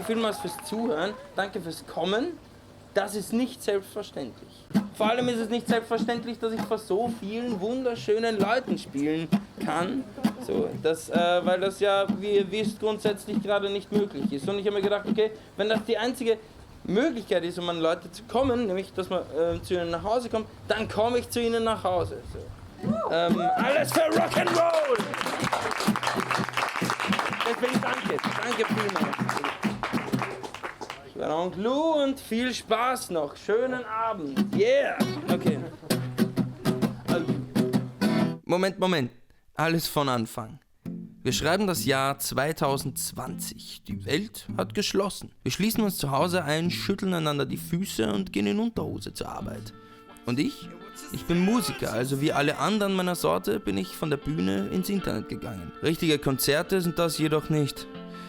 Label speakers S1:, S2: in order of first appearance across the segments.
S1: vielmals fürs Zuhören, danke fürs Kommen. Das ist nicht selbstverständlich. Vor allem ist es nicht selbstverständlich, dass ich vor so vielen wunderschönen Leuten spielen kann. So, weil das ja, wie es grundsätzlich gerade nicht möglich ist. Und ich habe mir gedacht, okay, wenn das die einzige Möglichkeit ist, um an Leute zu kommen, nämlich, dass man zu ihnen nach Hause kommt, dann komme ich zu ihnen nach Hause. So. Alles für Rock'n'Roll! Deswegen danke. Danke vielmals. Ich war Onkel Lou und viel Spaß noch. Schönen Abend. Yeah! Okay. Moment. Alles von Anfang. Wir schreiben das Jahr 2020. Die Welt hat geschlossen. Wir schließen uns zu Hause ein, schütteln einander die Füße und gehen in Unterhose zur Arbeit. Und ich bin Musiker, also wie alle anderen meiner Sorte bin ich von der Bühne ins Internet gegangen. Richtige Konzerte sind das jedoch nicht.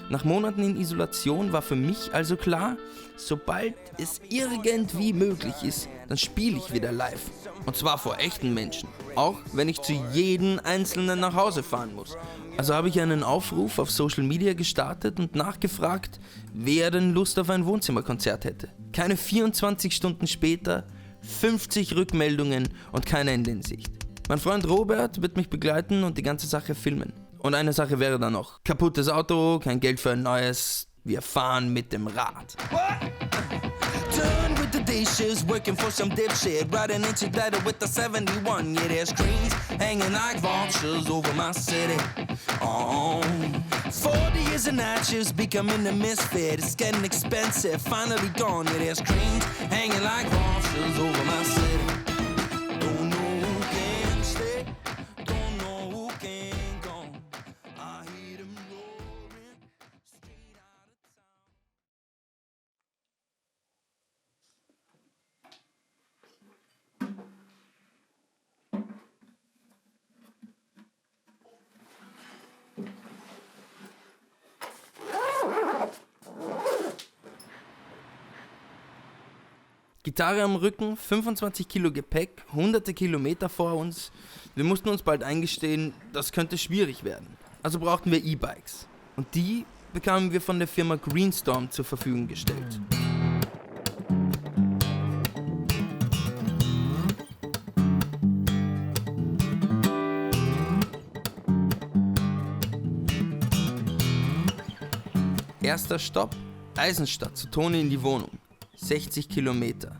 S1: Nach Monaten in Isolation war für mich also klar, sobald es irgendwie möglich ist, dann spiele ich wieder live. Und zwar vor echten Menschen. Auch wenn ich zu jedem Einzelnen nach Hause fahren muss. Also habe ich einen Aufruf auf Social Media gestartet und nachgefragt, wer denn Lust auf ein Wohnzimmerkonzert hätte. Keine 24 Stunden später 50 Rückmeldungen und kein Ende in Sicht. Mein Freund Robert wird mich begleiten und die ganze Sache filmen. Und eine Sache wäre dann noch: kaputtes Auto, kein Geld für ein neues, wir fahren mit dem Rad. Turn with the dishes, working for some dipshit, riding into glider with the 71. Yeah, there's screens hanging like vultures over my city. Oh, 40 years of nights, becoming a misfit. It's getting expensive, finally gone. Yeah, there's screens hanging like vultures over my city. Don't know who can stay, don't know who can go. I hear them roaring straight out of town. Gitarre am Rücken, 25 Kilo Gepäck, hunderte Kilometer vor uns. Wir mussten uns bald eingestehen, das könnte schwierig werden. Also brauchten wir E-Bikes. Und die bekamen wir von der Firma Greenstorm zur Verfügung gestellt. Erster Stopp, Eisenstadt, zu Toni in die Wohnung. 60 Kilometer.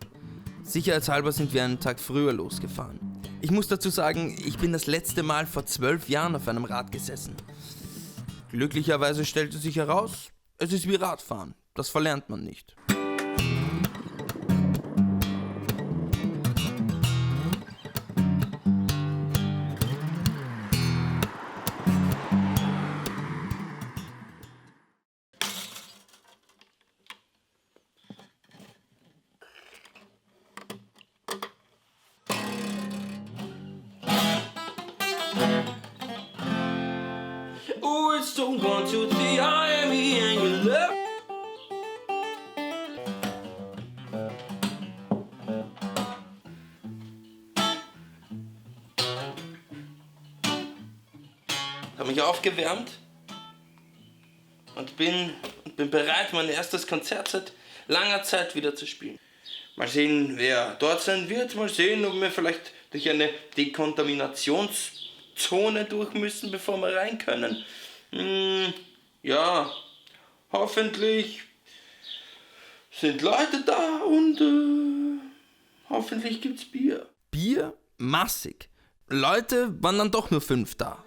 S1: Sicherheitshalber sind wir einen Tag früher losgefahren. Ich muss dazu sagen, ich bin das letzte Mal vor 12 Jahren auf einem Rad gesessen. Glücklicherweise stellte sich heraus, es ist wie Radfahren. Das verlernt man nicht. Oh, it's so 1, 2, 3, I am me and you love. Ich habe mich aufgewärmt und bin bereit, mein erstes Konzert seit langer Zeit wieder zu spielen. Mal sehen, wer dort sein wird, mal sehen, ob wir vielleicht durch eine Dekontaminationszone durch müssen, bevor wir rein können. Ja, hoffentlich sind Leute da und hoffentlich gibt's Bier. Bier? Massig. Leute waren dann doch nur 5 da.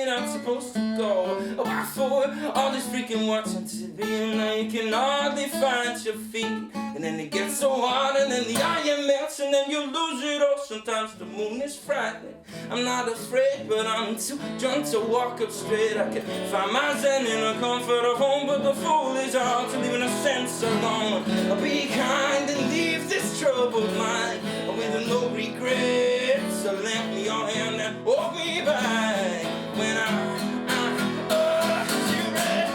S1: Not supposed to go. Why for all this freaking watching TV and now you can hardly find your feet. And then it gets so hard and then the iron melts and then you lose it all. Sometimes the moon is frightening. I'm not afraid, but I'm too drunk to walk up straight. I can find my zen in the comfort of home, but the fool is hard to leave in a sense alone. I'll be kind and leave this troubled mind with no regrets. So lend me your hand and hold me back. When you read,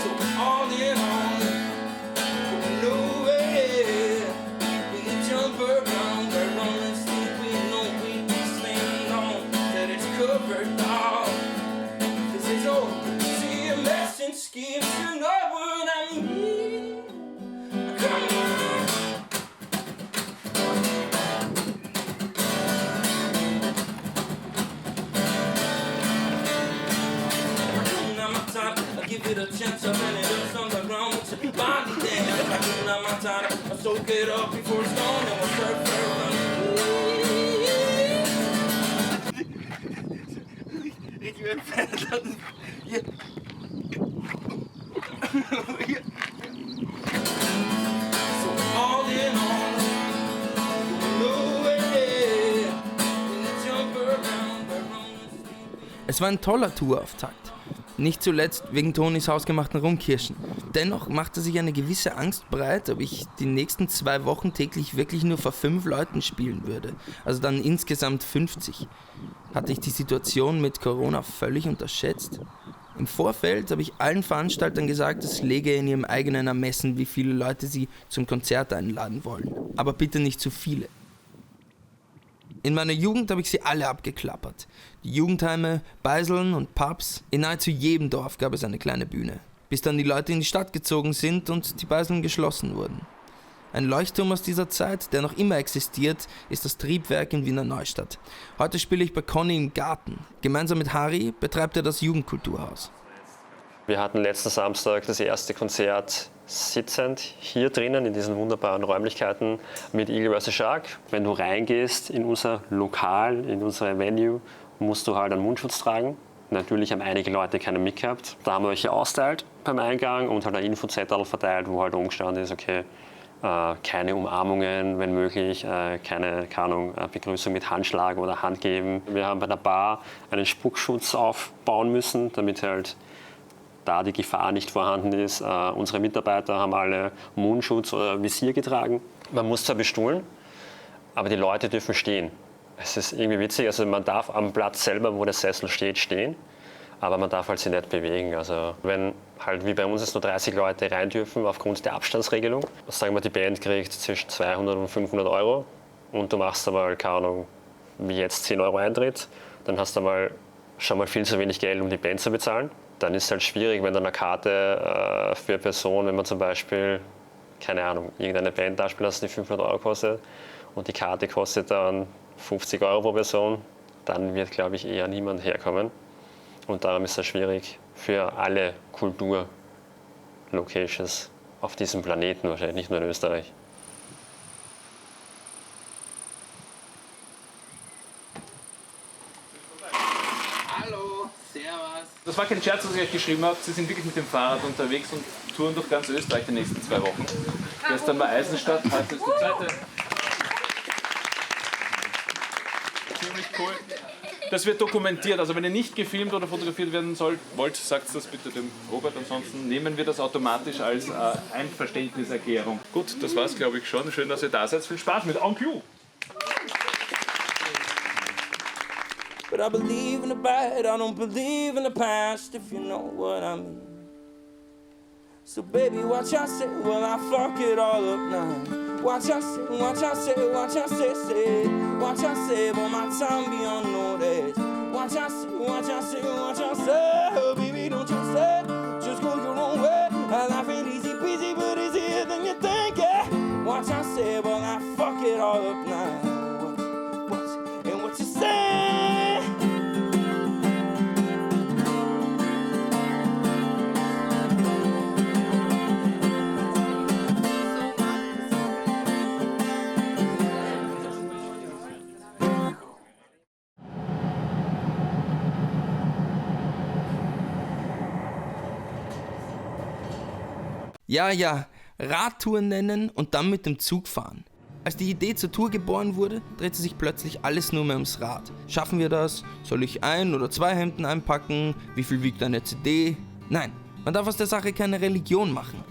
S1: so all in all, nowhere we can jump around, we're on the street, we know we be staying on, that it's covered all. This is all, see a message schemes, you know what I mean. get a chance, I ran it up on the ground with your body damn. I do not my time, I soak it up before it's gone, and we'll surf richtig entfernt. Hier. So all in all, nowhere, jump around. Es war ein toller Tourauftakt. Nicht zuletzt wegen Tonys hausgemachten Rumkirschen. Dennoch machte sich eine gewisse Angst breit, ob ich die nächsten 2 Wochen täglich wirklich nur vor 5 Leuten spielen würde. Also dann insgesamt 50. Hatte ich die Situation mit Corona völlig unterschätzt? Im Vorfeld habe ich allen Veranstaltern gesagt, es läge in ihrem eigenen Ermessen, wie viele Leute sie zum Konzert einladen wollen. Aber bitte nicht zu viele. In meiner Jugend habe ich sie alle abgeklappert. Die Jugendheime, Beiseln und Pubs. In nahezu jedem Dorf gab es eine kleine Bühne. Bis dann die Leute in die Stadt gezogen sind und die Beiseln geschlossen wurden. Ein Leuchtturm aus dieser Zeit, der noch immer existiert, ist das Triebwerk in Wiener Neustadt. Heute spiele ich bei Conny im Garten. Gemeinsam mit Harry betreibt er das Jugendkulturhaus.
S2: Wir hatten letzten Samstag das erste Konzert sitzend hier drinnen in diesen wunderbaren Räumlichkeiten mit Eagle vs. Shark. Wenn du reingehst in unser Lokal, in unsere Venue, musst du halt einen Mundschutz tragen. Natürlich haben einige Leute keinen mitgehabt. Da haben wir welche austeilt beim Eingang und halt ein Infozettel verteilt, wo halt umgestanden ist, okay, keine Umarmungen, wenn möglich, keine Begrüßung mit Handschlag oder Hand geben. Wir haben bei der Bar einen Spuckschutz aufbauen müssen, damit halt da die Gefahr nicht vorhanden ist. Unsere Mitarbeiter haben alle Mundschutz oder Visier getragen. Man muss zwar bestuhlen, aber die Leute dürfen stehen. Es ist irgendwie witzig, also man darf am Platz selber, wo der Sessel steht, stehen, aber man darf halt sich nicht bewegen. Also wenn halt wie bei uns jetzt nur 30 Leute rein dürfen aufgrund der Abstandsregelung, sagen wir, die Band kriegt zwischen 200 und 500 Euro und du machst einmal, keine Ahnung, wie jetzt 10 Euro Eintritt, dann hast du mal schon mal viel zu wenig Geld, um die Band zu bezahlen. Dann ist es halt schwierig, wenn du eine Karte für eine Person, wenn man zum Beispiel, keine Ahnung, irgendeine Band da spielt, die 500 Euro kostet und die Karte kostet dann 50 Euro pro Person, dann wird, glaube ich, eher niemand herkommen. Und darum ist es schwierig für alle Kulturlocations auf diesem Planeten, wahrscheinlich nicht nur in Österreich.
S1: Hallo, servus.
S3: Das war kein Scherz, was ich euch geschrieben habe. Sie sind wirklich mit dem Fahrrad unterwegs und touren durch ganz Österreich die nächsten 2 Wochen. Gestern war Eisenstadt, heute ist die zweite. Ziemlich cool. Das wird dokumentiert. Also wenn ihr nicht gefilmt oder fotografiert werden wollt, sagt das bitte dem Robert. Ansonsten nehmen wir das automatisch als Einverständniserklärung. Gut, das war's, glaube ich, schon. Schön, dass ihr da seid. Viel Spaß mit Onkel.
S1: But I believe in the bad, I don't believe in the past, if you know what I mean. So baby, watch I say, well I fuck it all up now. Watch I say, watch I say, watch I say, watch I say, but my time be unnoticed. Watch I say, watch I say, watch I say, oh, baby, don't you say, just go your own way. Life ain't easy peasy, but easier than you think, yeah. Watch I say, well I fuck it all up now. And what you say? Ja, Radtour nennen und dann mit dem Zug fahren. Als die Idee zur Tour geboren wurde, drehte sich plötzlich alles nur mehr ums Rad. Schaffen wir das? Soll ich 1 oder 2 Hemden einpacken? Wie viel wiegt eine CD? Nein, man darf aus der Sache keine Religion machen.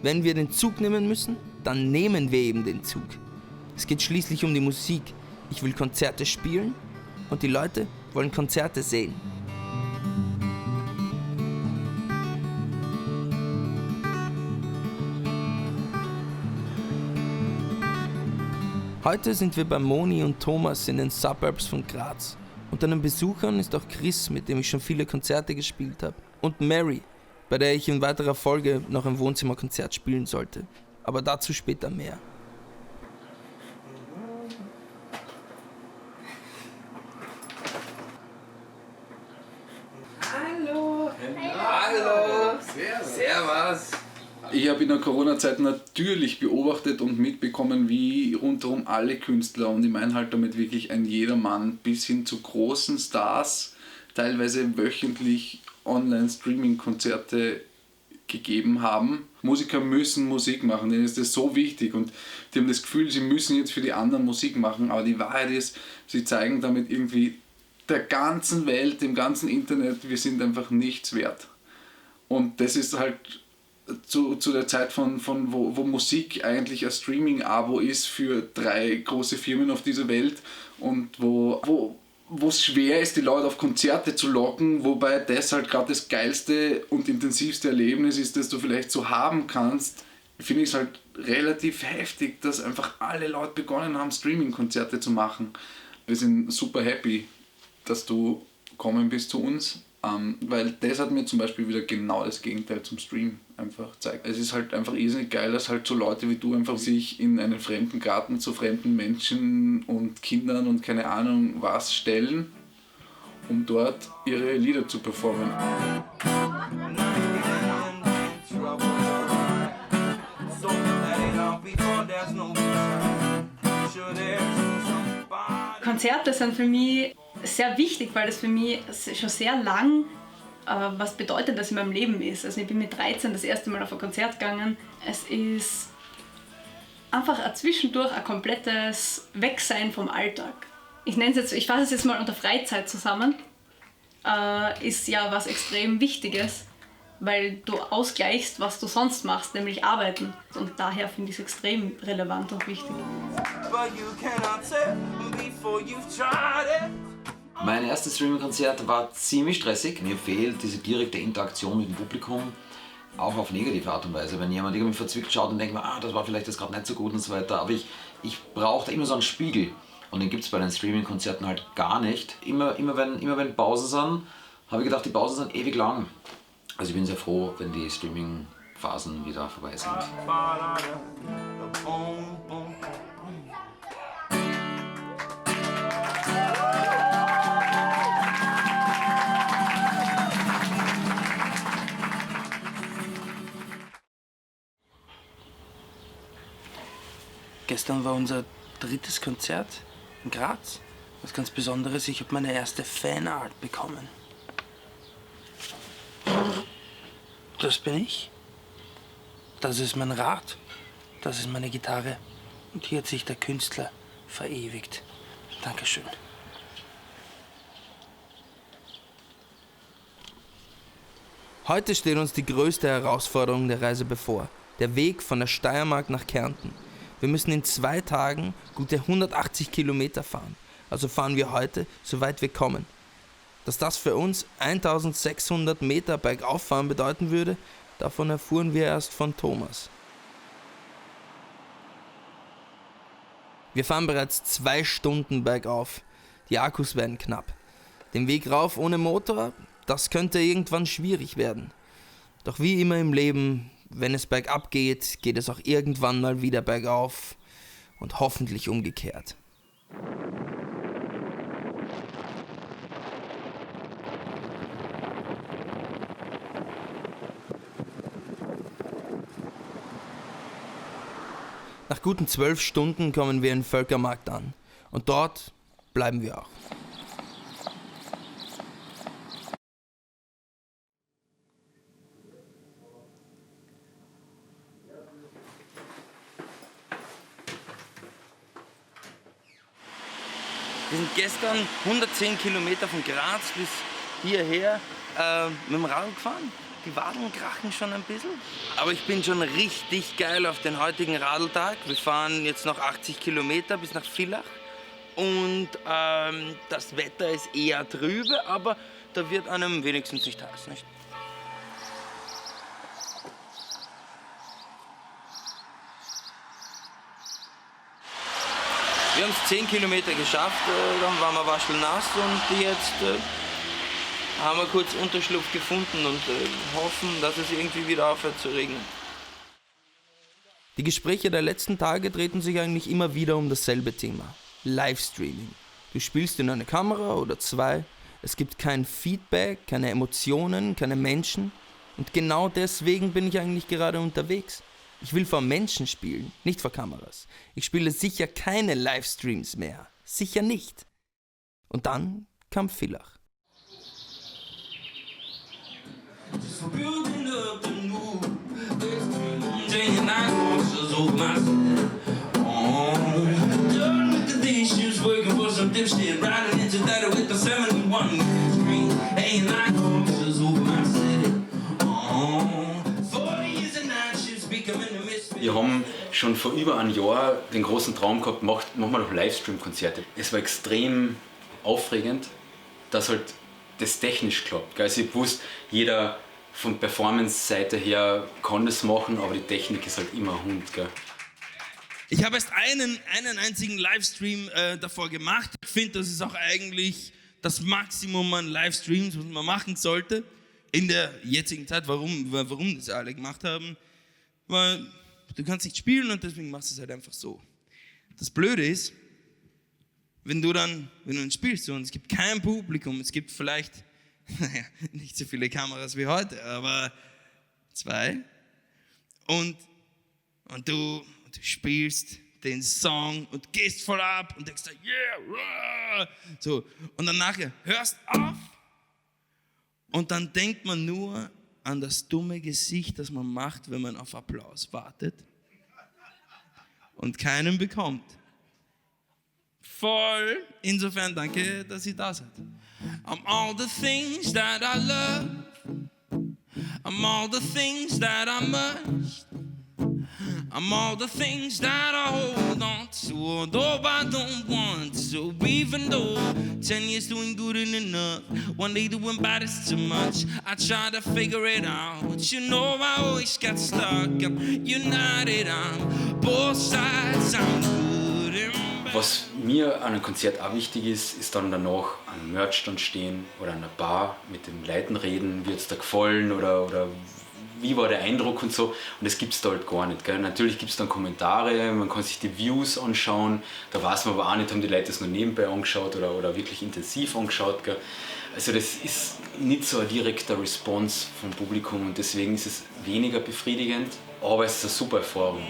S1: Wenn wir den Zug nehmen müssen, dann nehmen wir eben den Zug. Es geht schließlich um die Musik. Ich will Konzerte spielen und die Leute wollen Konzerte sehen. Heute sind wir bei Moni und Thomas in den Suburbs von Graz. Unter den Besuchern ist auch Chris, mit dem ich schon viele Konzerte gespielt habe. Und Mary, bei der ich in weiterer Folge noch ein Wohnzimmerkonzert spielen sollte. Aber dazu später mehr.
S4: Hallo.
S1: Hallo! Servus.
S4: Ich habe in der Corona-Zeit natürlich beobachtet und mitbekommen, wie rundherum alle Künstler, und ich meine halt damit wirklich ein jedermann bis hin zu großen Stars, teilweise wöchentlich Online-Streaming-Konzerte gegeben haben. Musiker müssen Musik machen, denen ist das so wichtig und die haben das Gefühl, sie müssen jetzt für die anderen Musik machen, aber die Wahrheit ist, sie zeigen damit irgendwie der ganzen Welt, dem ganzen Internet, wir sind einfach nichts wert. Und das ist halt zu der Zeit wo Musik eigentlich ein Streaming-Abo ist für 3 große Firmen auf dieser Welt und wo es schwer ist, die Leute auf Konzerte zu locken, wobei das halt gerade das geilste und intensivste Erlebnis ist, das du vielleicht so haben kannst, finde ich es halt relativ heftig, dass einfach alle Leute begonnen haben, Streaming-Konzerte zu machen. Wir sind super happy, dass du gekommen bist zu uns, weil das hat mir zum Beispiel wieder genau das Gegenteil zum Stream einfach gezeigt. Es ist halt einfach irrsinnig geil, dass halt so Leute wie du einfach sich in einen fremden Garten zu fremden Menschen und Kindern und keine Ahnung was stellen, um dort ihre Lieder zu performen.
S5: Konzerte sind für mich sehr wichtig, weil das für mich schon sehr lang was bedeutet, das in meinem Leben ist. Also ich bin mit 13 das erste Mal auf ein Konzert gegangen. Es ist einfach zwischendurch ein komplettes Wegsein vom Alltag. Ich fasse es jetzt mal unter Freizeit zusammen. Ist ja was extrem Wichtiges, weil du ausgleichst, was du sonst machst, nämlich arbeiten. Und daher finde ich es extrem relevant und wichtig.
S6: Mein erstes Streaming-Konzert war ziemlich stressig. Mir fehlt diese direkte Interaktion mit dem Publikum, auch auf negative Art und Weise. Wenn jemand irgendwie verzwickt schaut und denkt, das war vielleicht jetzt gerade nicht so gut und so weiter. Aber ich brauchte immer so einen Spiegel. Und den gibt es bei den Streaming-Konzerten halt gar nicht. Immer wenn Pausen sind, habe ich gedacht, die Pausen sind ewig lang. Also ich bin sehr froh, wenn die Streaming-Phasen wieder vorbei sind.
S1: Gestern war unser 3. Konzert in Graz. Was ganz Besonderes, ich habe meine erste Fanart bekommen. Das bin ich. Das ist mein Rad. Das ist meine Gitarre. Und hier hat sich der Künstler verewigt. Dankeschön. Heute steht uns die größte Herausforderung der Reise bevor. Der Weg von der Steiermark nach Kärnten. Wir müssen in 2 Tagen gute 180 Kilometer fahren. Also fahren wir heute, soweit wir kommen. Dass das für uns 1600 Meter bergauf fahren bedeuten würde, davon erfuhren wir erst von Thomas. Wir fahren bereits 2 Stunden bergauf. Die Akkus werden knapp. Den Weg rauf ohne Motor, das könnte irgendwann schwierig werden. Doch wie immer im Leben, wenn es bergab geht, geht es auch irgendwann mal wieder bergauf und hoffentlich umgekehrt. Nach guten 12 Stunden kommen wir in Völkermarkt an und dort bleiben wir auch. Wir sind gestern 110 Kilometer von Graz bis hierher mit dem Rad gefahren. Die Wadeln krachen schon ein bisschen. Aber ich bin schon richtig geil auf den heutigen Radltag. Wir fahren jetzt noch 80 Kilometer bis nach Villach. Und das Wetter ist eher trübe, aber da wird einem wenigstens nicht heiß, nicht? Wir haben es 10 Kilometer geschafft, dann waren wir waschelnass und jetzt haben wir kurz Unterschlupf gefunden und hoffen, dass es irgendwie wieder aufhört zu regnen. Die Gespräche der letzten Tage drehten sich eigentlich immer wieder um dasselbe Thema: Livestreaming. Du spielst in eine Kamera oder 2, es gibt kein Feedback, keine Emotionen, keine Menschen Und genau deswegen bin ich eigentlich gerade unterwegs. Ich will vor Menschen spielen, nicht vor Kameras. Ich spiele sicher keine Livestreams mehr. Sicher nicht. Und dann kam Villach.
S7: Wir haben schon vor über einem Jahr den großen Traum gehabt, machen wir doch Livestream-Konzerte. Es war extrem aufregend, dass halt das technisch klappt. Also ich wusste, jeder von Performance-Seite her kann das machen, aber die Technik ist halt immer ein Hund. Gell.
S1: Ich habe erst einen einzigen Livestream davor gemacht. Ich finde, das ist auch eigentlich das Maximum an Livestreams, was man machen sollte. In der jetzigen Zeit, warum das alle gemacht haben. Weil du kannst nicht spielen und deswegen machst du es halt einfach so. Das Blöde ist, wenn du dann spielst und es gibt kein Publikum, es gibt vielleicht nicht so viele Kameras wie heute, aber 2 und du spielst den Song und gehst voll ab und denkst, yeah, so, und dann nachher hörst auf und dann denkt man nur an das dumme Gesicht, das man macht, wenn man auf Applaus wartet und keinen bekommt. Voll. Insofern danke, dass ihr da seid. I'm all the things that I love. I'm all the things that I must. I'm all the things that I hold on to, although I don't want to. Even though 10 years doing good ain't enough, one day doing bad is too much. I try to figure it out, but you know I always get stuck. I'm united, I'm both sides, I'm good and bad.
S7: Was mir an einem Konzert auch wichtig ist, ist dann danach an einem Merchstand stehen oder an einer Bar mit den Leuten reden, wie hat es da gefallen oder wie war der Eindruck und so. Und das gibt es da halt gar nicht. Gell? Natürlich gibt es dann Kommentare, man kann sich die Views anschauen, da weiß man aber auch nicht, haben die Leute das nur nebenbei angeschaut oder wirklich intensiv angeschaut. Gell? Also das ist nicht so ein direkter Response vom Publikum und deswegen ist es weniger befriedigend, aber es ist eine super Erfahrung.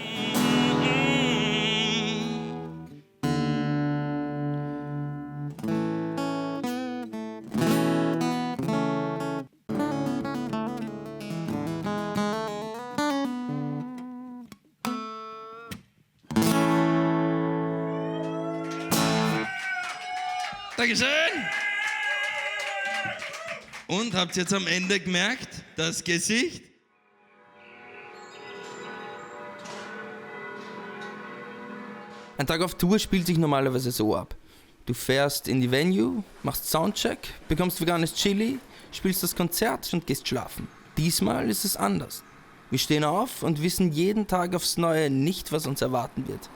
S1: Dankeschön. Und habt ihr jetzt am Ende gemerkt, das Gesicht? Ein Tag auf Tour spielt sich normalerweise so ab. Du fährst in die Venue, machst Soundcheck, bekommst veganes Chili, spielst das Konzert und gehst schlafen. Diesmal ist es anders. Wir stehen auf und wissen jeden Tag aufs Neue nicht, was uns erwarten wird.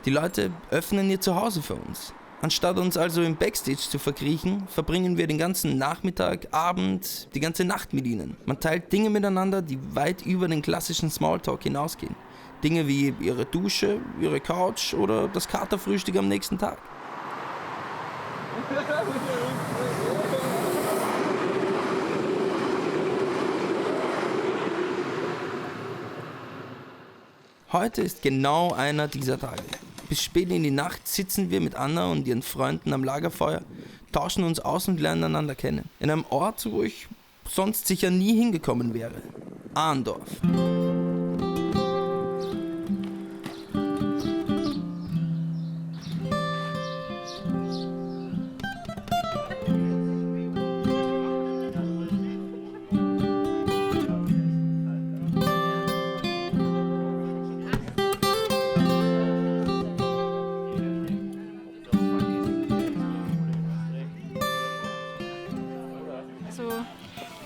S1: Die Leute öffnen ihr Zuhause für uns. Anstatt uns also im Backstage zu verkriechen, verbringen wir den ganzen Nachmittag, Abend, die ganze Nacht mit ihnen. Man teilt Dinge miteinander, die weit über den klassischen Smalltalk hinausgehen. Dinge wie ihre Dusche, ihre Couch oder das Katerfrühstück am nächsten Tag. Heute ist genau einer dieser Tage. Bis spät in die Nacht sitzen wir mit Anna und ihren Freunden am Lagerfeuer, tauschen uns aus und lernen einander kennen. In einem Ort, wo ich sonst sicher nie hingekommen wäre. Ahndorf.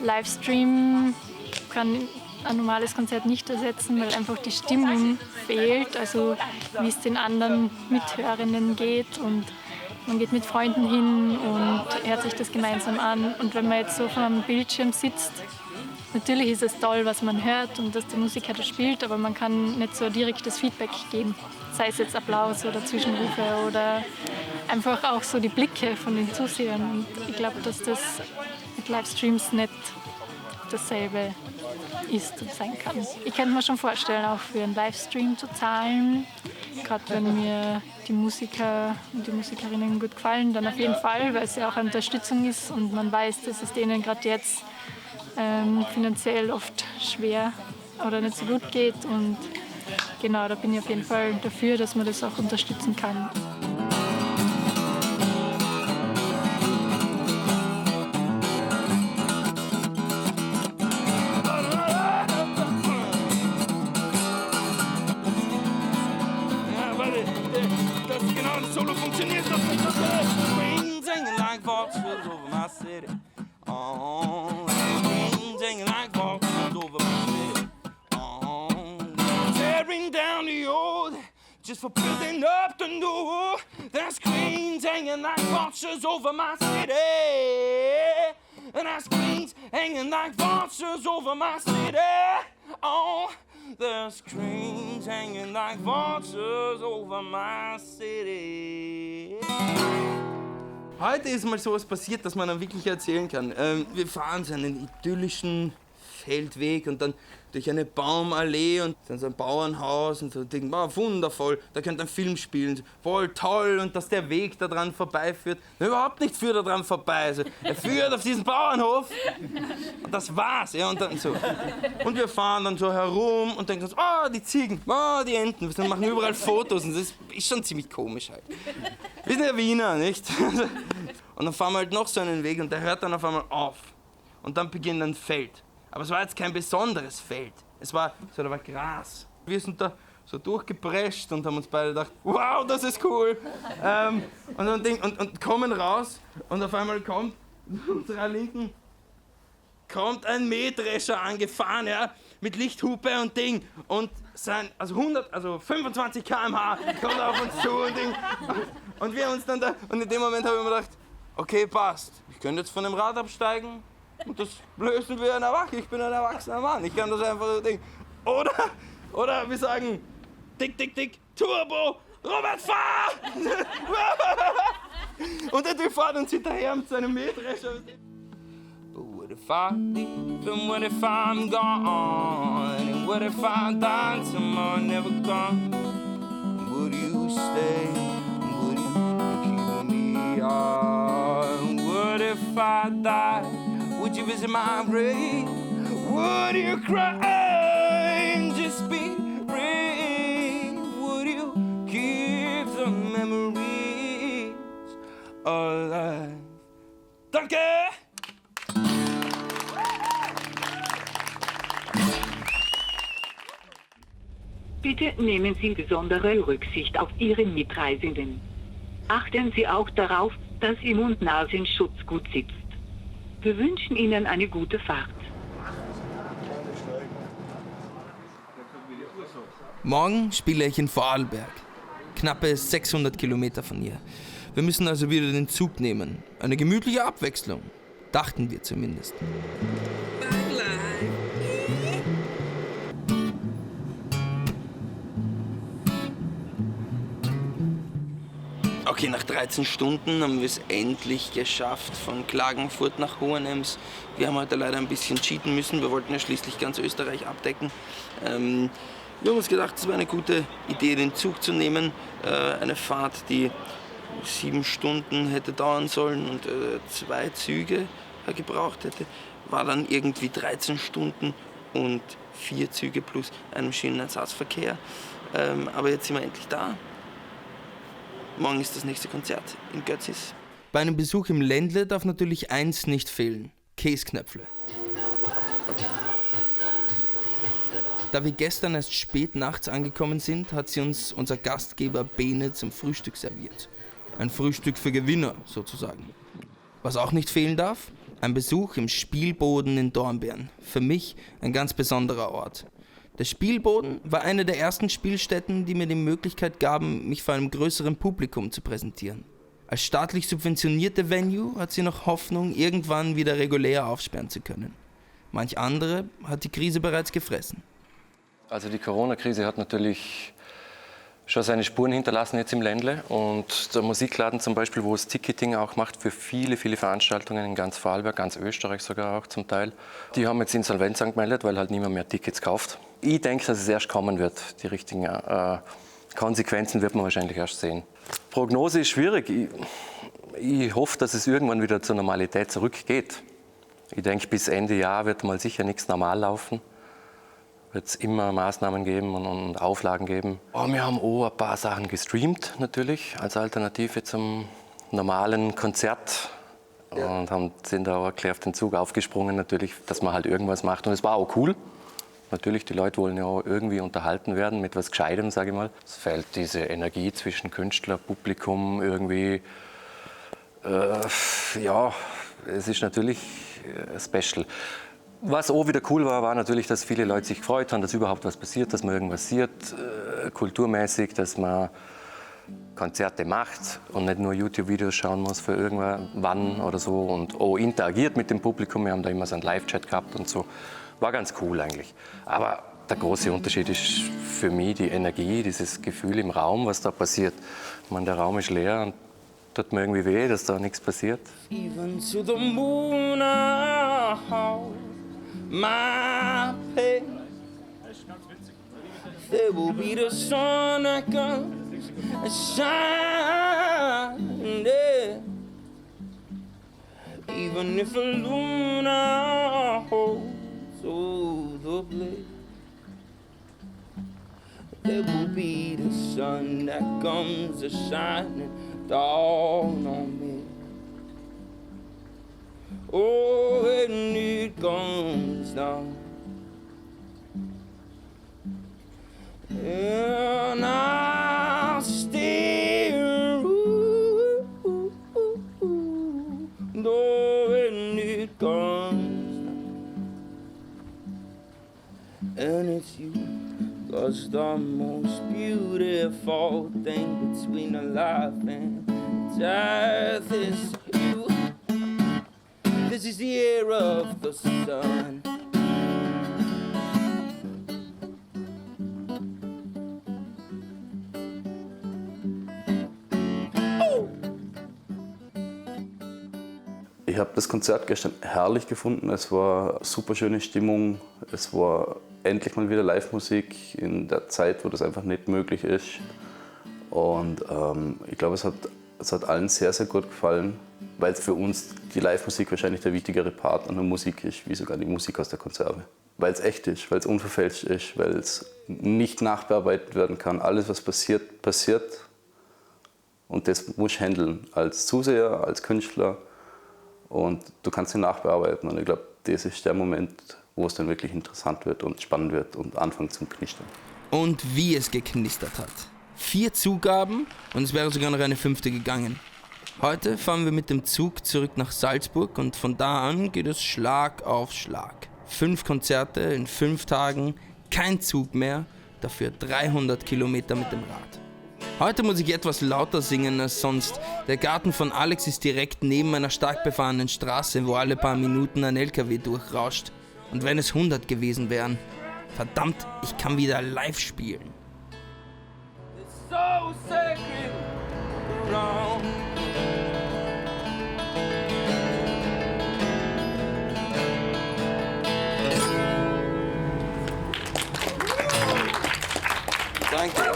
S8: Livestream kann ein normales Konzert nicht ersetzen, weil einfach die Stimmung fehlt, also wie es den anderen Mithörenden geht und man geht mit Freunden hin und hört sich das gemeinsam an und wenn man jetzt so vor einem Bildschirm sitzt, natürlich ist es toll, was man hört und dass der Musiker das spielt, aber man kann nicht so direktes Feedback geben, sei es jetzt Applaus oder Zwischenrufe oder einfach auch so die Blicke von den Zusehern und ich glaube, dass das mit Livestreams nicht dasselbe ist und sein kann. Ich könnte mir schon vorstellen, auch für einen Livestream zu zahlen. Gerade wenn mir die Musiker und die Musikerinnen gut gefallen, dann auf jeden Fall, weil es ja auch eine Unterstützung ist und man weiß, dass es denen gerade jetzt finanziell oft schwer oder nicht so gut geht. Und genau, da bin ich auf jeden Fall dafür, dass man das auch unterstützen kann.
S1: Just for building up the new. There's queens hanging like vultures over my city. And there's queens hanging like vultures over my city. Oh, there's queens hanging like vultures over my city. Heute ist mal sowas passiert, dass man dann wirklich erzählen kann. Wir fahren so einen idyllischen Feldweg und dann durch eine Baumallee und dann so ein Bauernhaus und so denken, wow, wundervoll, da könnte ein Film spielen, voll toll und dass der Weg da dran vorbeiführt. Überhaupt nicht führt er dran vorbei. Also, er führt auf diesen Bauernhof und das war's. Ja, und dann so. Und wir fahren dann so herum und denken uns, oh, die Ziegen, oh, die Enten. Wir machen überall Fotos und das ist schon ziemlich komisch halt. Wir sind ja Wiener, nicht? Und dann fahren wir halt noch so einen Weg und der hört dann auf einmal auf. Und dann beginnt ein Feld. Aber es war jetzt kein besonderes Feld. Da war Gras. Wir sind da so durchgeprescht und haben uns beide gedacht, wow, das ist cool. Und kommen raus und auf einmal kommt unserer Linken ein Mähdrescher angefahren, ja, mit Lichthupe und Ding. Und 25 km/h kommt auf uns zu und Ding. Und wir uns dann da, und in dem Moment habe ich mir gedacht, okay, passt. Ich könnte jetzt von dem Rad absteigen. Und das lösen wir ich bin ein erwachsener Mann, ich kann das einfach so denken. Oder wir sagen, Tick, Turbo, Robert, fahr! Und der Typ fährt uns hinterher mit seinem Mähdrescher. But what if I leave and what if I'm gone? And what if I die tomorrow, never gone? Would you stay? Would you keep me on? What if I die? Would you visit my grave? Would you cry and just be brave? Would you keep the memories alive? Danke!
S9: Bitte nehmen Sie besondere Rücksicht auf Ihre Mitreisenden. Achten Sie auch darauf, dass Ihr Mund-Nasenschutz gut sitzt. Wir wünschen Ihnen eine gute Fahrt.
S1: Morgen spiele ich in Vorarlberg, knappe 600 Kilometer von hier. Wir müssen also wieder den Zug nehmen. Eine gemütliche Abwechslung, dachten wir zumindest. Okay, nach 13 Stunden haben wir es endlich geschafft, von Klagenfurt nach Hohenems. Wir haben heute leider ein bisschen cheaten müssen, wir wollten ja schließlich ganz Österreich abdecken. Wir haben uns gedacht, es wäre eine gute Idee, den Zug zu nehmen. Eine Fahrt, die 7 Stunden hätte dauern sollen und 2 Züge gebraucht hätte, war dann irgendwie 13 Stunden und 4 Züge plus einem Schienenersatzverkehr. Aber jetzt sind wir endlich da. Morgen ist das nächste Konzert in Götzis. Bei einem Besuch im Ländle darf natürlich eins nicht fehlen: Käsknöpfle. Da wir gestern erst spät nachts angekommen sind, hat sie uns unser Gastgeber Bene zum Frühstück serviert. Ein Frühstück für Gewinner, sozusagen. Was auch nicht fehlen darf? Ein Besuch im Spielboden in Dornbirn. Für mich ein ganz besonderer Ort. Der Spielboden war eine der ersten Spielstätten, die mir die Möglichkeit gaben, mich vor einem größeren Publikum zu präsentieren. Als staatlich subventionierte Venue hat sie noch Hoffnung, irgendwann wieder regulär aufsperren zu können. Manch andere hat die Krise bereits gefressen.
S2: Also die Corona-Krise hat natürlich
S10: schon seine Spuren hinterlassen jetzt im Ländle. Und der Musikladen zum Beispiel, wo es Ticketing auch macht für viele, viele Veranstaltungen in ganz Vorarlberg, ganz Österreich sogar auch zum Teil, die haben jetzt Insolvenz angemeldet, weil halt niemand mehr Tickets kauft. Ich denke, dass es erst kommen wird. Die richtigen Konsequenzen wird man wahrscheinlich erst sehen. Prognose ist schwierig. Ich hoffe, dass es irgendwann wieder zur Normalität zurückgeht. Ich denke, bis Ende Jahr wird mal sicher nichts normal laufen. Wird es immer Maßnahmen geben und Auflagen geben. Wir haben auch ein paar Sachen gestreamt natürlich als Alternative zum normalen Konzert. Und sind da auch gleich auf den Zug aufgesprungen natürlich, dass man halt irgendwas macht. Und es war auch cool. Natürlich, die Leute wollen ja auch irgendwie unterhalten werden mit was Gescheitem, sage ich mal. Es fehlt diese Energie zwischen Künstler, Publikum irgendwie. Es ist natürlich special. Was auch wieder cool war, war natürlich, dass viele Leute sich gefreut haben, dass überhaupt was passiert, dass man irgendwas sieht, kulturmäßig, dass man Konzerte macht und nicht nur YouTube-Videos schauen muss für irgendwann oder so und auch interagiert mit dem Publikum. Wir haben da immer so einen Live-Chat gehabt und so. War ganz cool eigentlich. Aber der große Unterschied ist für mich die Energie, dieses Gefühl im Raum, was da passiert. Ich meine, der Raum ist leer und tut mir irgendwie weh, dass da nichts passiert.
S1: Even to the moon, my pain. There will be the sun that comes and shine there. Even if a luna holds all the blade, there will be the sun that comes a shining dawn on me. Oh, when it comes down, and I'll stare, oh, when it comes down, and it's you, 'cause the most beautiful thing between life and death is you. This is the year of the sun.
S11: Ich habe das Konzert gestern herrlich gefunden. Es war super schöne Stimmung. Es war endlich mal wieder Live-Musik in der Zeit, wo das einfach nicht möglich ist. Und ich glaube, es hat allen sehr, sehr gut gefallen, weil es für uns die Live-Musik wahrscheinlich der wichtigere Part an der Musik ist, wie sogar die Musik aus der Konserve. Weil es echt ist, weil es unverfälscht ist, weil es nicht nachbearbeitet werden kann. Alles, was passiert, passiert. Und das musst du handeln als Zuseher, als Künstler. Und du kannst ihn nachbearbeiten. Und ich glaube, das ist der Moment, wo es dann wirklich interessant wird und spannend wird und anfängt zum Knistern.
S1: Und wie es geknistert hat. 4 Zugaben und es wäre sogar noch eine 5. gegangen. Heute fahren wir mit dem Zug zurück nach Salzburg und von da an geht es Schlag auf Schlag. 5 Konzerte in 5 Tagen, kein Zug mehr, dafür 300 Kilometer mit dem Rad. Heute muss ich etwas lauter singen als sonst. Der Garten von Alex ist direkt neben einer stark befahrenen Straße, wo alle paar Minuten ein LKW durchrauscht. Und wenn es 100 gewesen wären, verdammt, ich kann wieder live spielen. So sacred ground. Danke.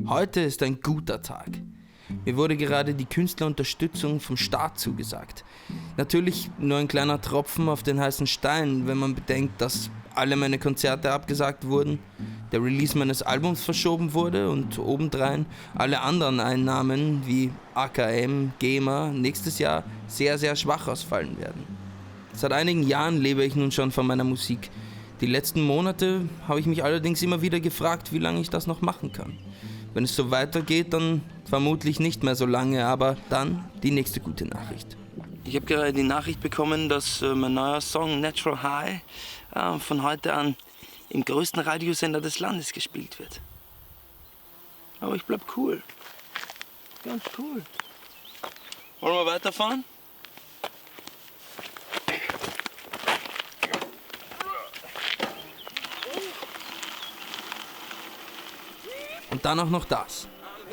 S1: Heute ist ein guter Tag. Mir wurde gerade die Künstlerunterstützung vom Staat zugesagt. Natürlich nur ein kleiner Tropfen auf den heißen Stein, wenn man bedenkt, dass alle meine Konzerte abgesagt wurden, der Release meines Albums verschoben wurde und obendrein alle anderen Einnahmen wie AKM, GEMA nächstes Jahr sehr, sehr schwach ausfallen werden. Seit einigen Jahren lebe ich nun schon von meiner Musik. Die letzten Monate habe ich mich allerdings immer wieder gefragt, wie lange ich das noch machen kann. Wenn es so weitergeht, dann vermutlich nicht mehr so lange, aber dann die nächste gute Nachricht. Ich habe gerade die Nachricht bekommen, dass mein neuer Song Natural High von heute an im größten Radiosender des Landes gespielt wird. Aber ich bleib cool. Ganz cool. Wollen wir weiterfahren? Und dann auch noch das.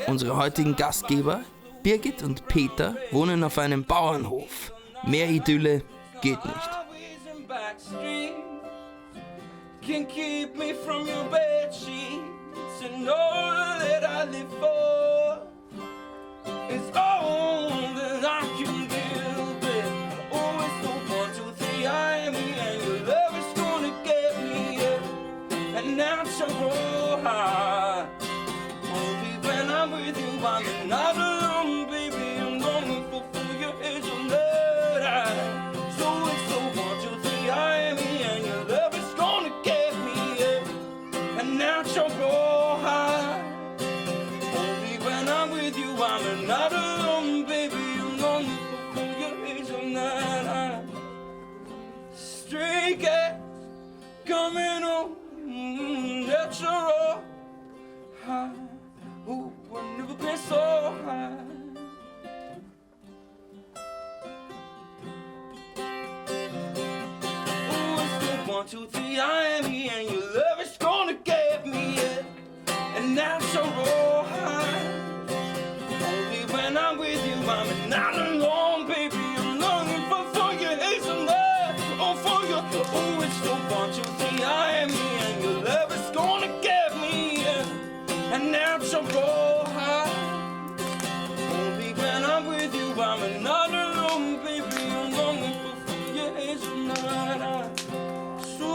S1: Unsere heutigen Gastgeber, Birgit und Peter, wohnen auf einem Bauernhof. Mehr Idylle geht nicht.
S12: Can keep me from your bed sheets and all that I live for. It's all that I can give, babe. Oh, it's so 1, 2, 3, I am me, and your love is gonna get me, yeah. And now it's so high. Only when I'm with you, I'm not alone, baby. I'm longing for your hazelnut eyes. So it's so 1, 2, 3, I am me, and your love is gonna get me, yeah. And now it's so high. Only when I'm with you, I'm not alone, baby. I'm longing for your hazelnut eyes. Stray cats coming home, that's all high. Ooh, I've never been so high. Ooh, it's the 1, 2, 3, I am me, and your love is gonna get me, yeah. And that's so high. Only when I'm with you, I'm not alone, baby. I'm longing for your hazelnut. Oh, for your, oh, it's the 1, 2, 3, I am me, and your love is gonna get me, yeah. And now it's so high. Only when I'm with you, I'm not alone, baby. I'm longing for your hazelnut. So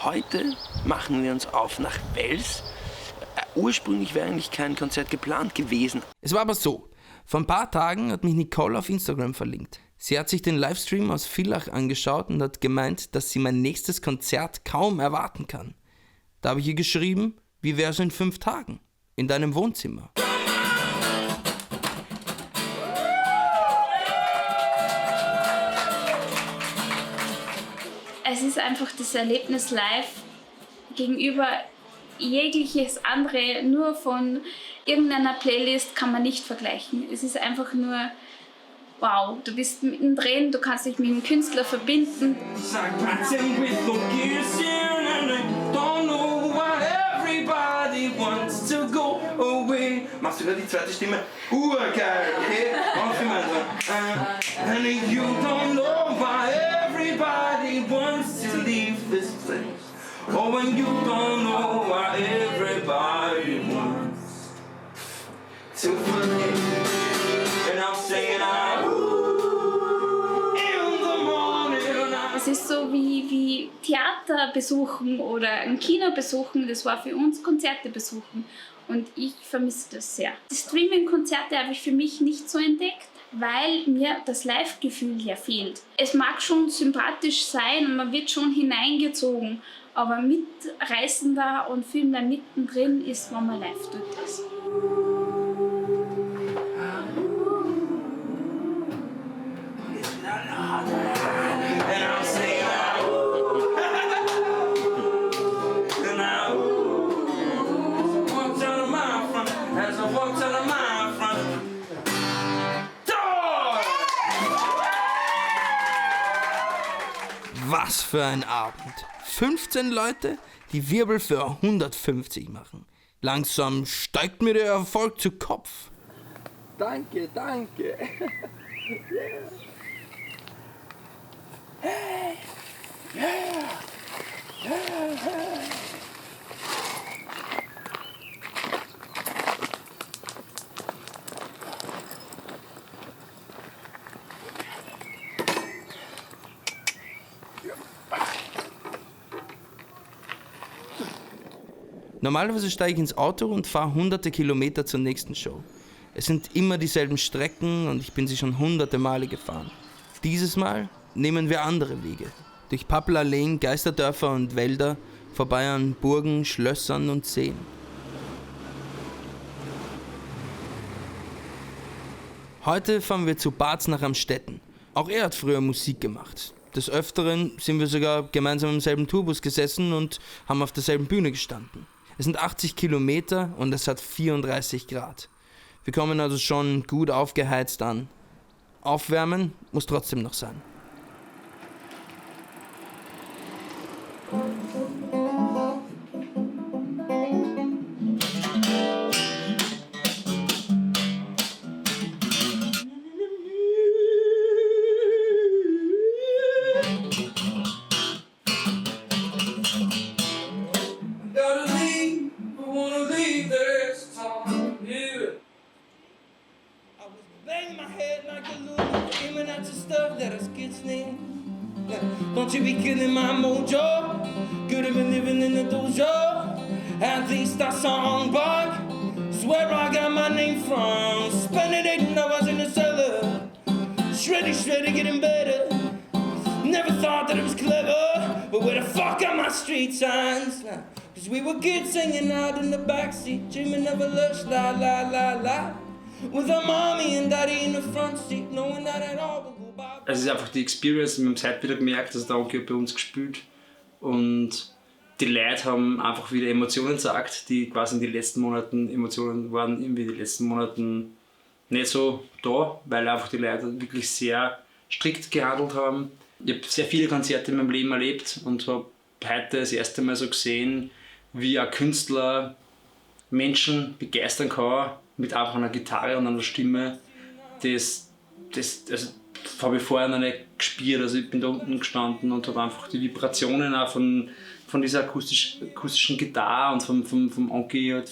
S1: Heute machen wir uns auf nach Wels. Ursprünglich wäre eigentlich kein Konzert geplant gewesen. Es war aber so. Vor ein paar Tagen hat mich Nicole auf Instagram verlinkt. Sie hat sich den Livestream aus Villach angeschaut und hat gemeint, dass sie mein nächstes Konzert kaum erwarten kann. Da habe ich ihr geschrieben, wie wär's in 5 Tagen? In deinem Wohnzimmer.
S13: Es ist einfach das Erlebnis live gegenüber jegliches andere, nur von irgendeiner Playlist kann man nicht vergleichen. Es ist einfach nur, wow, du bist mittendrin, du kannst dich mit dem Künstler verbinden.
S12: Machst du wieder die zweite Stimme? Urgeil, okay? Mach gemeinsam. And you don't know why everybody wants to leave this place. Oh, and you don't know why everybody wants to forget. And I'm saying in the morning.
S13: Es ist so wie Theater besuchen oder ein Kino besuchen. Das war für uns Konzerte besuchen. Und ich vermisse das sehr. Die Streaming-Konzerte habe ich für mich nicht so entdeckt, weil mir das Live-Gefühl hier fehlt. Es mag schon sympathisch sein und man wird schon hineingezogen, aber mitreißender und viel mehr mittendrin ist, wenn man live dort ist.
S1: Was für ein Abend. 15 Leute, die Wirbel für 150 machen. Langsam steigt mir der Erfolg zu Kopf.
S12: Danke, danke. Yeah. Hey, yeah, yeah, yeah.
S1: Normalerweise steige ich ins Auto und fahre hunderte Kilometer zur nächsten Show. Es sind immer dieselben Strecken und ich bin sie schon hunderte Male gefahren. Dieses Mal nehmen wir andere Wege. Durch Pappelalleen, Geisterdörfer und Wälder, vorbei an Burgen, Schlössern und Seen. Heute fahren wir zu Barznach am Stetten. Auch er hat früher Musik gemacht. Des Öfteren sind wir sogar gemeinsam im selben Tourbus gesessen und haben auf derselben Bühne gestanden. Es sind 80 Kilometer und es hat 34 Grad. Wir kommen also schon gut aufgeheizt an. Aufwärmen muss trotzdem noch sein.
S12: Don't you be killing my mojo. Could have been living in the dojo. At least I saw on bug. Swear I got my name from spending 8 hours in the cellar. Shreddy, getting better. Never thought that it was clever. But where the fuck are my street signs? Cause we were kids singing out in the backseat, dreaming of a lush, la la la la. With our mommy and daddy in the front seat, knowing that it all would go by.
S14: Es ist einfach die Experience, wir haben es heute wieder gemerkt, dass der Onkel bei uns gespielt und die Leute haben einfach wieder Emotionen gesagt, die quasi in den letzten Monaten Emotionen waren, irgendwie in den letzten Monaten nicht so da, weil einfach die Leute wirklich sehr strikt gehandelt haben. Ich habe sehr viele Konzerte in meinem Leben erlebt und habe heute das erste Mal so gesehen, wie ein Künstler Menschen begeistern kann mit einfach einer Gitarre und einer Stimme. Das habe ich vorher noch nicht gespürt. Also ich bin da unten gestanden und habe einfach die Vibrationen auch von dieser akustischen Gitarre und vom Onkel.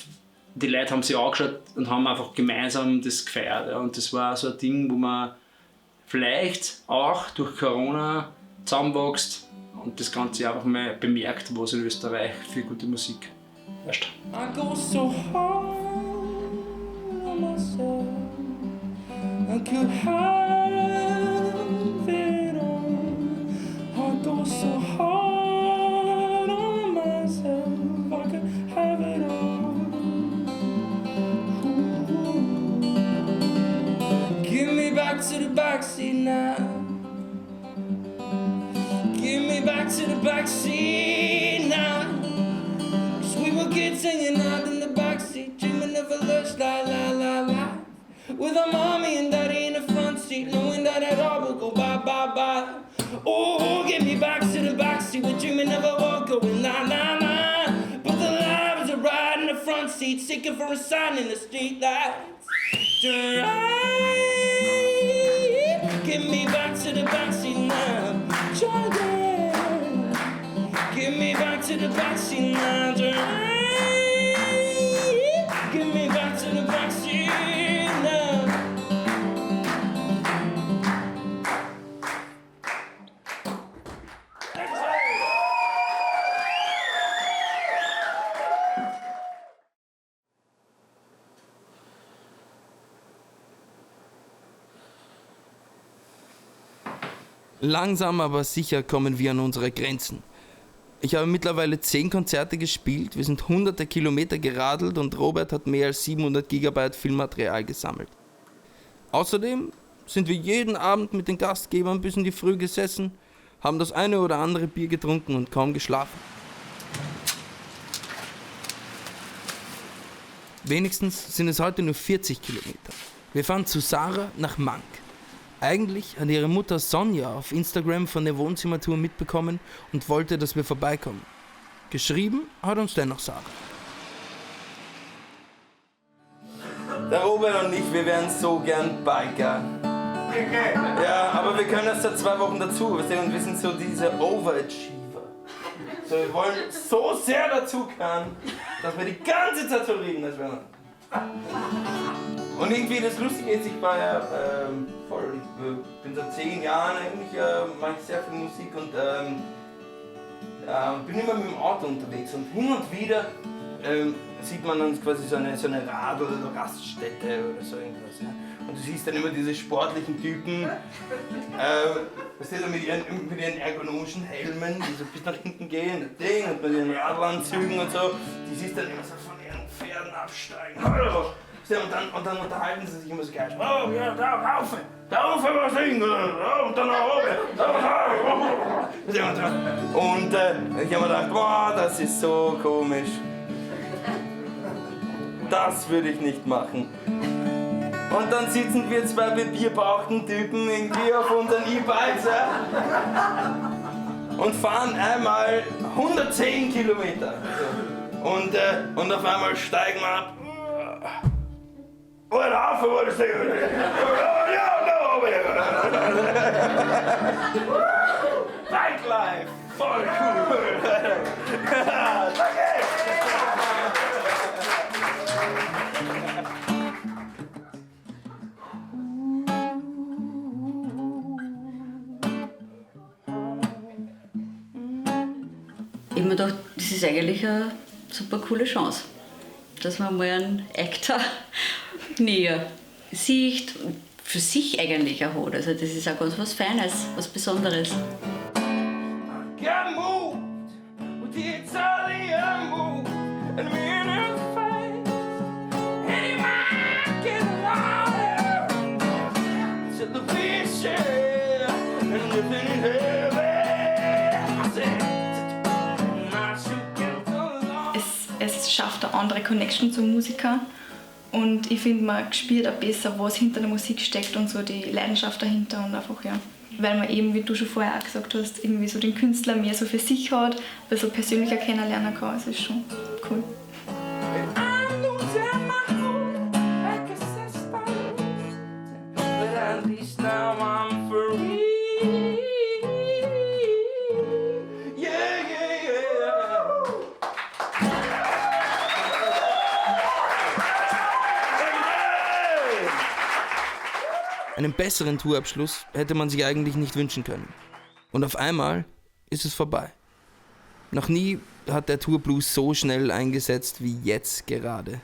S14: Die Leute haben sich angeschaut und haben einfach gemeinsam das gefeiert. Ja. Und das war so ein Ding, wo man vielleicht auch durch Corona zusammenwächst und das Ganze einfach mal bemerkt, was in Österreich für gute Musik herrscht.
S12: I go so hard on myself. I could have it all. I go so hard on myself. I could have it all. Give me back to the backseat now. Give me back to the backseat now. We were kids singing out in the backseat, dreaming of a lush, la la la la. With our mommy and daddy in the front seat, knowing that it all will go bye bye bye. Oh, get me back to the backseat, we're dreaming of a walk going la la la. But the lives are right in the front seat, seeking for a sign in the street lights. Get me back to the backseat now, Jordan. Get me back to the backseat now, Jordan. Get me back to the backseat now.
S1: Langsam aber sicher kommen wir an unsere Grenzen. Ich habe mittlerweile 10 Konzerte gespielt, wir sind hunderte Kilometer geradelt und Robert hat mehr als 700 GB Filmmaterial gesammelt. Außerdem sind wir jeden Abend mit den Gastgebern bis in die Früh gesessen, haben das eine oder andere Bier getrunken und kaum geschlafen. Wenigstens sind es heute nur 40 Kilometer. Wir fahren zu Sarah nach Mank. Eigentlich hat ihre Mutter Sonja auf Instagram von der Wohnzimmertour mitbekommen und wollte, dass wir vorbeikommen. Geschrieben hat uns dennoch Sarah. Der Robert und ich, wir wären so gern Biker. Ja, aber wir können erst seit 2 Wochen dazu. Und wir sind so diese Overachiever. So, wir wollen so sehr dazu können, dass wir die ganze Zeit so reden, als wären wir. Und irgendwie das Lustige ist, ich war ja ich bin seit 10 Jahren eigentlich, mache ich sehr viel Musik und bin immer mit dem Auto unterwegs und hin und wieder sieht man dann quasi so eine Rad- oder so Raststätte oder so irgendwas. Ja. Und du siehst dann immer diese sportlichen Typen, mit ihren ergonomischen Helmen, die so bis nach hinten gehen, und mit ihren Radlanzügen und so, die siehst dann immer so von ihren Pferden absteigen. Und dann unterhalten sie sich immer so geil. Oh, ja, da rauf was singen. Und dann nach oben. Und ich habe mir gedacht, wow, das ist so komisch. Das würde ich nicht machen. Und dann sitzen wir zwei bebierbauchten Typen irgendwie auf unseren E-Bikes und fahren einmal 110 Kilometer. Und auf einmal steigen wir ab. Und Hafen wurde es nicht. Bike-Life, voll cool. Danke.
S15: Ich habe mir gedacht, das ist eigentlich eine super coole Chance, dass man mal einen Actor näher sieht und für sich eigentlich auch hat. Also das ist auch ganz was Feines, was Besonderes.
S5: Es schafft eine andere Connection zum Musiker und ich finde, man spürt auch besser, was hinter der Musik steckt und so die Leidenschaft dahinter und einfach, ja. Weil man eben, wie du schon vorher auch gesagt hast, irgendwie so den Künstler mehr so für sich hat, weil so persönlicher kennenlernen kann, das ist schon cool.
S1: Einen besseren Tourabschluss hätte man sich eigentlich nicht wünschen können. Und auf einmal ist es vorbei. Noch nie hat der Tourblues so schnell eingesetzt wie jetzt gerade.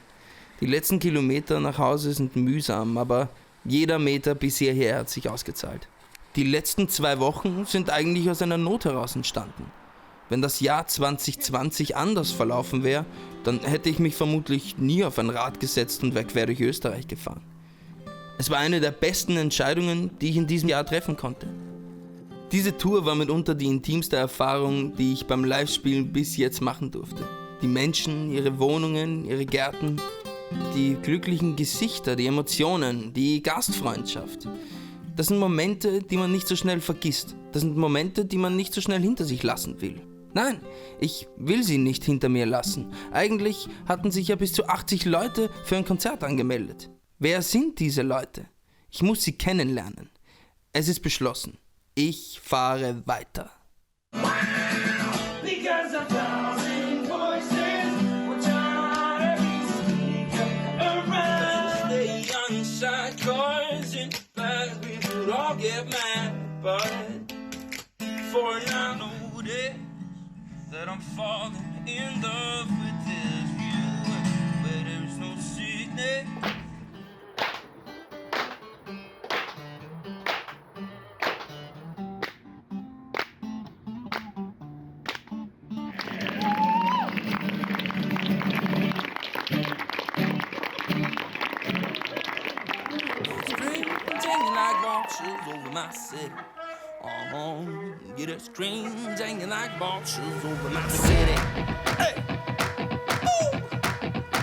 S1: Die letzten Kilometer nach Hause sind mühsam, aber jeder Meter bis hierher hat sich ausgezahlt. Die letzten 2 Wochen sind eigentlich aus einer Not heraus entstanden. Wenn das Jahr 2020 anders verlaufen wäre, dann hätte ich mich vermutlich nie auf ein Rad gesetzt und wäre durch Österreich gefahren. Es war eine der besten Entscheidungen, die ich in diesem Jahr treffen konnte. Diese Tour war mitunter die intimste Erfahrung, die ich beim Live-Spielen bis jetzt machen durfte. Die Menschen, ihre Wohnungen, ihre Gärten, die glücklichen Gesichter, die Emotionen, die Gastfreundschaft. Das sind Momente, die man nicht so schnell vergisst. Das sind Momente, die man nicht so schnell hinter sich lassen will. Nein, ich will sie nicht hinter mir lassen. Eigentlich hatten sich ja bis zu 80 Leute für ein Konzert angemeldet. Wer sind diese Leute? Ich muss sie kennenlernen. Es ist beschlossen. Ich fahre weiter. Over my city. Get a strings hanging like vultures over my city. Hey! Ooh!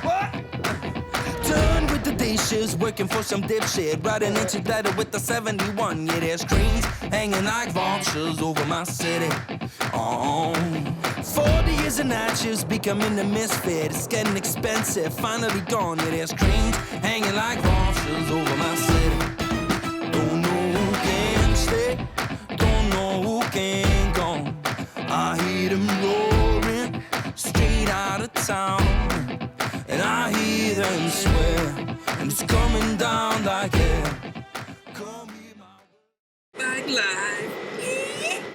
S1: What? Done with the dishes, working for some dipshit, riding into ladder with the 71. Yeah, there's strings hanging like vultures over my city. 40 years and ashes, becoming a misfit. It's getting expensive, finally gone. Yeah, there's strings hanging like vultures over my city. Don't know who can stay, don't know who can go. I hear them roaring straight out of town, and I hear them swear, and it's coming down like hell. Bike life.